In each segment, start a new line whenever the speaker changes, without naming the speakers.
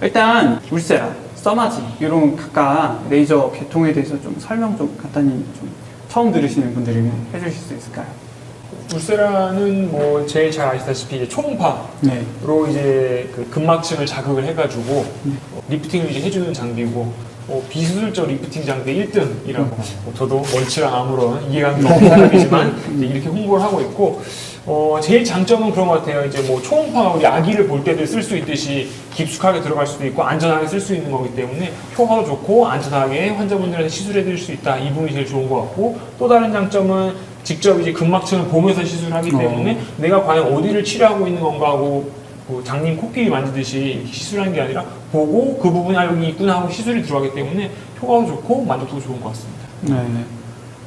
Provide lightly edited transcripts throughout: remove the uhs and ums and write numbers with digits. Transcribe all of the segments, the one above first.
일단 울세라, 써마지 이런 각각 레이저 계통에 대해서 좀 설명 좀 간단히 좀 처음 들으시는 분들이 해주실 수 있을까요?
울세라는 뭐 제일 잘 아시다시피 이제 초음파로
네.
이제 그 근막층을 자극을 해가지고 리프팅을 이제 해주는 장비고 비수술적 리프팅 장비 1등이라고 저도 원치랑 아무런 이해감이 없는 사람이지만 이제 이렇게 홍보를 하고 있고 제일 장점은 그런 것 같아요. 이제 뭐 초음파가 우리 아기를 볼 때도 쓸 수 있듯이 깊숙하게 들어갈 수도 있고 안전하게 쓸 수 있는 거기 때문에 효과도 좋고 안전하게 환자분들한테 시술해 드릴 수 있다. 이 부분이 제일 좋은 것 같고 또 다른 장점은 직접 이제 근막층을 보면서 시술하기 때문에 내가 과연 어디를 치료하고 있는 건가 하고 뭐 장님 코끼리 만지듯이 이렇게 시술하는 게 아니라 보고 그 부분이 여기 있구나 하고 시술이 들어가기 때문에 효과도 좋고 만족도도 좋은 것 같습니다.
네.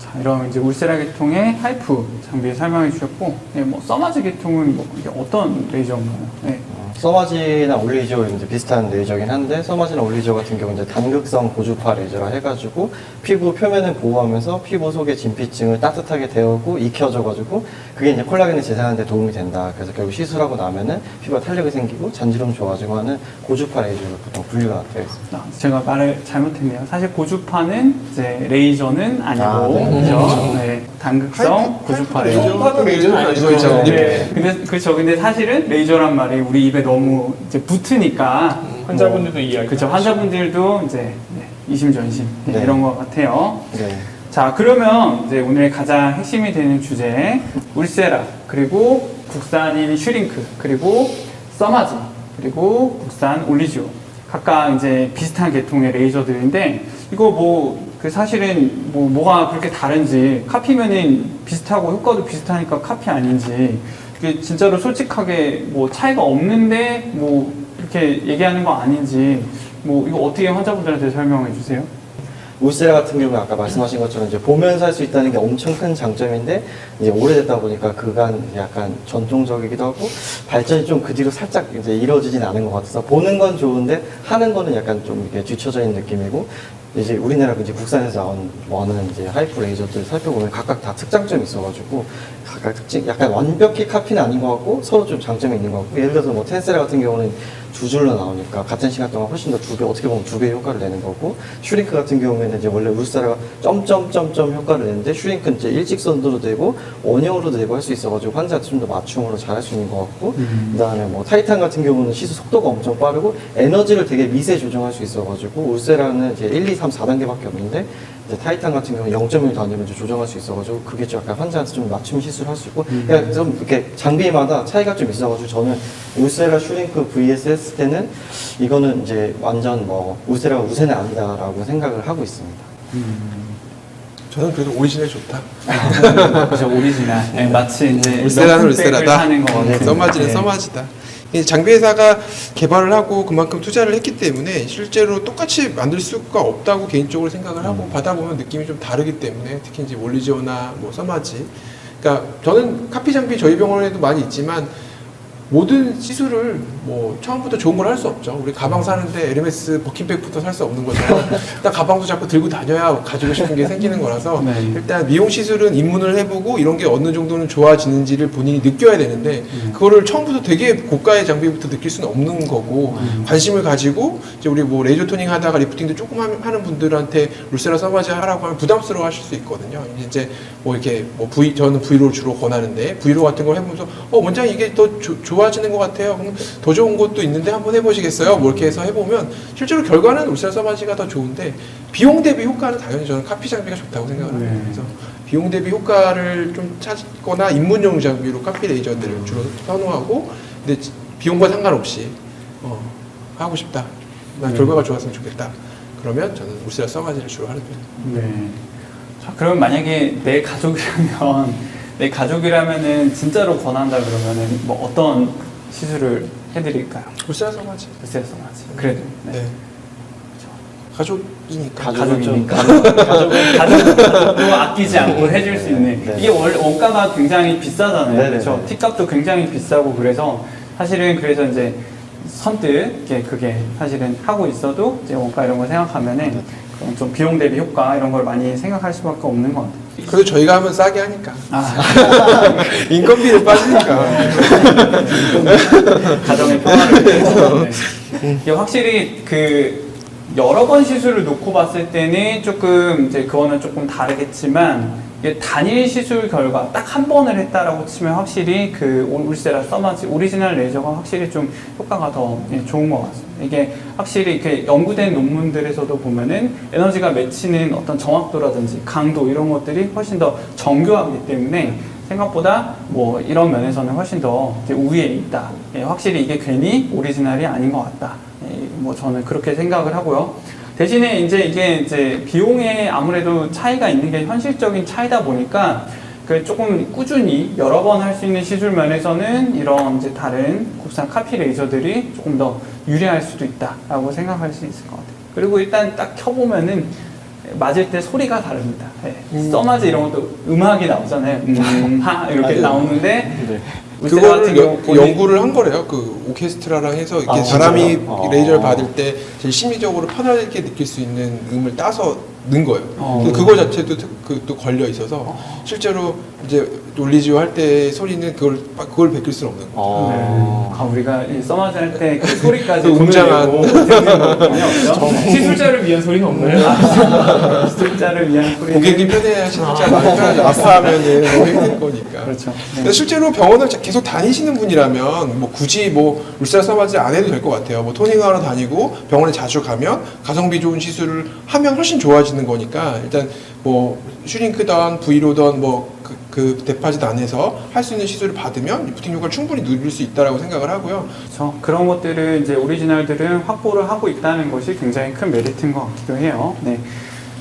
자, 이런 이제 울세라 계통의 하이프 장비 설명해 주셨고, 네, 뭐 써마지 계통은 뭐 이게 어떤 레이저인가요? 네.
써마지나 올리지오 이제 비슷한 레이저긴 한데 써마지나 올리지오 같은 경우 이제 단극성 고주파 레이저라 해가지고 피부 표면을 보호하면서 피부 속의 진피층을 따뜻하게 데우고 익혀줘가지고 그게 이제 콜라겐을 재생하는 데 도움이 된다. 그래서 결국 시술하고 나면은 피부가 탄력이 생기고 잔지름 좋아지고 하는 고주파 레이저로 보통 분류가 되어 있습니다.
제가 말을 잘못했네요. 사실 고주파는 이제 레이저는 아니고,
네.
그죠? 네. 단극성 고주파 레이저.
초음파도 레이저는 아니죠.
그렇죠.
네. 근데 사실은 레이저란 말이 우리 입에 너무 이제 붙으니까
환자분들도 이해하기
그죠. 환자분들도 이제 네, 이심전심
네.
이런 것 같아요.
네.
자, 그러면 이제 오늘의 가장 핵심이 되는 주제 울세라 그리고 국산인 슈링크 그리고 써마지 그리고 국산 올리지오 각각 이제 비슷한 계통의 레이저들인데 이거 뭐 그 사실은 뭐가 그렇게 다른지 카피면은 비슷하고 효과도 비슷하니까 카피 아닌지 이게 진짜로 솔직하게 뭐 차이가 없는데 뭐 이렇게 얘기하는 거 아닌지 뭐 이거 어떻게 환자분들한테 설명해 주세요?
울세라 같은 경우는 아까 말씀하신 것처럼 이제 보면서 할 수 있다는 게 엄청 큰 장점인데 이제 오래됐다 보니까 그간 약간 전통적이기도 하고 발전이 좀 그 뒤로 살짝 이제 이루어지진 않은 것 같아서 보는 건 좋은데 하는 거는 약간 좀 이렇게 뒤쳐져 있는 느낌이고 이제 우리나라 이제 국산에서 나오는 이제 하이프 레이저들 살펴보면 각각 다 특장점이 있어가지고 각각 특징 약간 완벽히 카피는 아닌 것 같고 서로 좀 장점이 있는 것 같고 예를 들어서 뭐 텐세라 같은 경우는 두 줄로 나오니까 같은 시간 동안 훨씬 더 어떻게 보면 두 배의 효과를 내는 거고 슈링크 같은 경우에는 이제 원래 울세라가 점점점점 효과를 내는데 슈링크는 이제 일직선으로 되고 원형으로도 되고 할 수 있어가지고 환자한테 좀 더 맞춤으로 잘 할 수 있는 것 같고 그다음에 뭐 타이탄 같은 경우는 시술 속도가 엄청 빠르고 에너지를 되게 미세 조정할 수 있어가지고 울세라는 이제 1, 2, 3, 4단계밖에 없는데 이제 타이탄 같은 경우는 0.1 단위로 이제 조정할 수 있어가지고 그게 좀 약간 환자한테 좀 맞춤 시술할 수 있고 그냥 좀 이렇게 장비마다 차이가 좀 있어가지고 저는 울세라 슈링크 vs 했을 때는 이거는 이제 완전 뭐 울세라가 우세는 아니다라고 생각을 하고 있습니다.
저는 그래도 오리지널이 좋다.
그죠, 오리지널. 네, 마치 이제
울세라는
명품백을
울세라다.
사는 거 같은.
써마지는
네.
써마지다. 이 장비회사가 개발을 하고 그만큼 투자를 했기 때문에 실제로 똑같이 만들 수가 없다고 개인적으로 생각을 하고 받아보면 느낌이 좀 다르기 때문에 특히 이제 올리지오나 뭐 써마지. 그러니까 저는 카피 장비 저희 병원에도 많이 있지만 모든 시술을 뭐 처음부터 좋은 걸 할 수 없죠. 우리 가방 사는데 에르메스 버킨백부터 살 수 없는 것처럼 일단 가방도 자꾸 들고 다녀야 가지고 싶은 게 생기는 거라서
네.
일단 미용 시술은 입문을 해보고 이런 게 어느 정도는 좋아지는지를 본인이 느껴야 되는데 그거를 처음부터 되게 고가의 장비부터 느낄 수는 없는 거고 관심을 가지고 이제 우리 뭐 레이저 토닝 하다가 리프팅도 조금 하는 분들한테 울세라 써마지 하라고 하면 부담스러워 하실 수 있거든요. 이제 뭐 이렇게 뭐 저는 V로 주로 권하는데 V로 같은 걸 해보면서 원장님 이게 더 좋아지는 것 같아요. 그럼 더 좋은 것도 있는데 한번 해보시겠어요? 뭐 이렇게 해서 해보면 실제로 결과는 울세라 써마지가 더 좋은데 비용 대비 효과는 당연히 저는 카피 장비가 좋다고 생각을 합니다.
네.
그래서 비용 대비 효과를 좀 찾거나 입문용 장비로 카피 레이저들을 주로 선호하고 근데 비용과 상관없이 하고 싶다. 난 결과가 좋았으면 좋겠다. 그러면 저는 울세라 써마지를 주로 하는 편입니다.
네. 자, 그러면 만약에 내 가족이라면은 진짜로 권한다 그러면은 뭐 어떤 시술을 해드릴까요?
울세라 써마지.
울세라 써마지. 그래도. 네.
네. 가족이니까.
가족도 아끼지 않고 해줄 수 있는.
네.
이게 원가가 굉장히 비싸잖아요.
네네네.
그렇죠? 티값도 굉장히 비싸고 그래서 사실은 그래서 이제 선뜻 이렇게 그게 사실은 하고 있어도 이제 원가 이런 거 생각하면은 그럼 좀 비용 대비 효과 이런 걸 많이 생각할 수밖에 없는 것 같아요.
그래도 저희가 하면 싸게 하니까.
인건비를 빠지니까. 가정의 평화를 위해서. 네. 이게 확실히 그 여러 번 시술을 놓고 봤을 때는 조금 이제 그거는 조금 다르겠지만 이게 단일 시술 결과 딱 한 번을 했다라고 치면 확실히 그 울세라 써마지 오리지널 레이저가 확실히 좀 효과가 더 좋은 것 같습니다. 이게 확실히 이렇게 연구된 논문들에서도 보면은 에너지가 맺히는 어떤 정확도라든지 강도 이런 것들이 훨씬 더 정교하기 때문에 생각보다 뭐 이런 면에서는 훨씬 더 이제 우위에 있다. 확실히 이게 괜히 오리지널이 아닌 것 같다. 뭐 저는 그렇게 생각을 하고요. 대신에 이제 이게 이제 비용에 아무래도 차이가 있는 게 현실적인 차이다 보니까 그 조금 꾸준히 여러 번 할 수 있는 시술 면에서는 이런 이제 다른 국산 카피 레이저들이 조금 더 유리할 수도 있다라고 생각할 수 있을 것 같아요. 그리고 일단 딱 켜보면은 맞을 때 소리가 다릅니다. 써마즈 이런 것도 음악이 나오잖아요. 하 이렇게
맞아요.
나오는데
네.
울세라 같은 경우
그 연구를 한 거래요. 그 오케스트라랑 해서 이렇게
아,
사람이
진짜요?
레이저를 받을 때 제일 심리적으로 편하게 느낄 수 있는 음을 따서 넣은 거예요.
어.
그거 자체도 또 걸려 있어서 실제로 이제 올리지오 할 때 소리는 그걸 베낄 수는 없는 거예요.
네. 우리가 이 써마즈 할 때 그 소리까지
그 웅장한.
전혀 없죠.
시술자를 위한 소리는 없나요?
시술자를 위한 소리.
고객님 편해하시는 줄 알아요. 아파하면은 너무 힘들 거니까.
그렇죠.
근데 실제로 병원을 계속 다니시는 분이라면 뭐 굳이 뭐 울세라 써마즈 안 해도 될 것 같아요. 뭐 토닝하러 다니고 병원에 자주 가면 가성비 좋은 시술을 하면 훨씬 좋아지는 거니까 일단 뭐 슈링크던 V로던 뭐 그 데파짓 안에서 할 수 있는 시술을 받으면 리프팅 효과를 충분히 누릴 수 있다라고 생각을 하고요.
그렇죠. 그런 것들을 이제 오리지널들은 확보를 하고 있다는 것이 굉장히 큰 메리트인 것 같기도 해요. 네.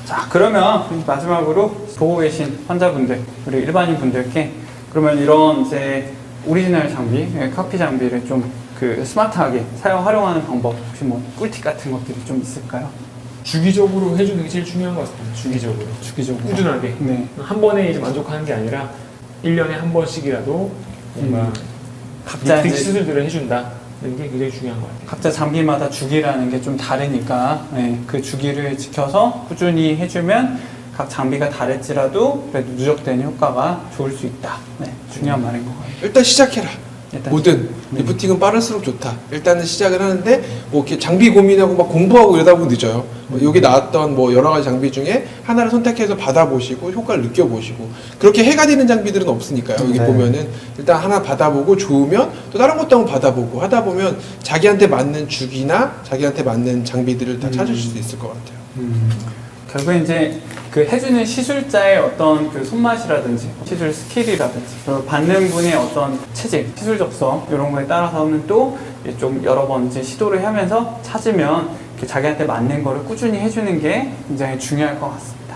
자, 그러면 마지막으로 보고 계신 환자분들, 우리 일반인 분들께 그러면 이런 이제 오리지널 장비, 카피 장비를 좀 그 스마트하게 활용하는 방법 혹시 뭐 꿀팁 같은 것들이 좀 있을까요?
주기적으로 해주는 게 제일 중요한 것 같습니다. 주기적으로.
주기적으로.
꾸준하게.
네.
한 번에 이제 만족하는 게 아니라 1년에 한 번씩이라도 뭔가
각자
리프팅
이제
시술들을 해준다는 게 굉장히 중요한 것 같아요.
각자 장비마다 주기라는 게 좀 다르니까 그 주기를 지켜서 꾸준히 해주면 각 장비가 다를지라도 그래도 누적된 효과가 좋을 수 있다. 네, 중요한 말인 것 같아요.
일단 시작해라.
일단
뭐든 리프팅은 빠를수록 좋다. 일단은 시작을 하는데 뭐 이렇게 장비 고민하고 막 공부하고 이러다 보면 늦어요. 여기 나왔던 뭐 여러 가지 장비 중에 하나를 선택해서 받아보시고 효과를 느껴보시고 그렇게 해가 되는 장비들은 없으니까요. 여기
네.
보면은 일단 하나 받아보고 좋으면 또 다른 것도 한번 받아보고 하다 보면 자기한테 맞는 주기나 자기한테 맞는 장비들을 다 찾으실 수 있을 것 같아요.
결국에 이제 그 해주는 시술자의 어떤 그 손맛이라든지 시술 스킬이라든지 그리고 받는 분의 어떤 체질, 시술 적성 이런 거에 따라서는 또 좀 여러 번 이제 시도를 하면서 찾으면 자기한테 맞는 거를 꾸준히 해주는 게 굉장히 중요할 것 같습니다.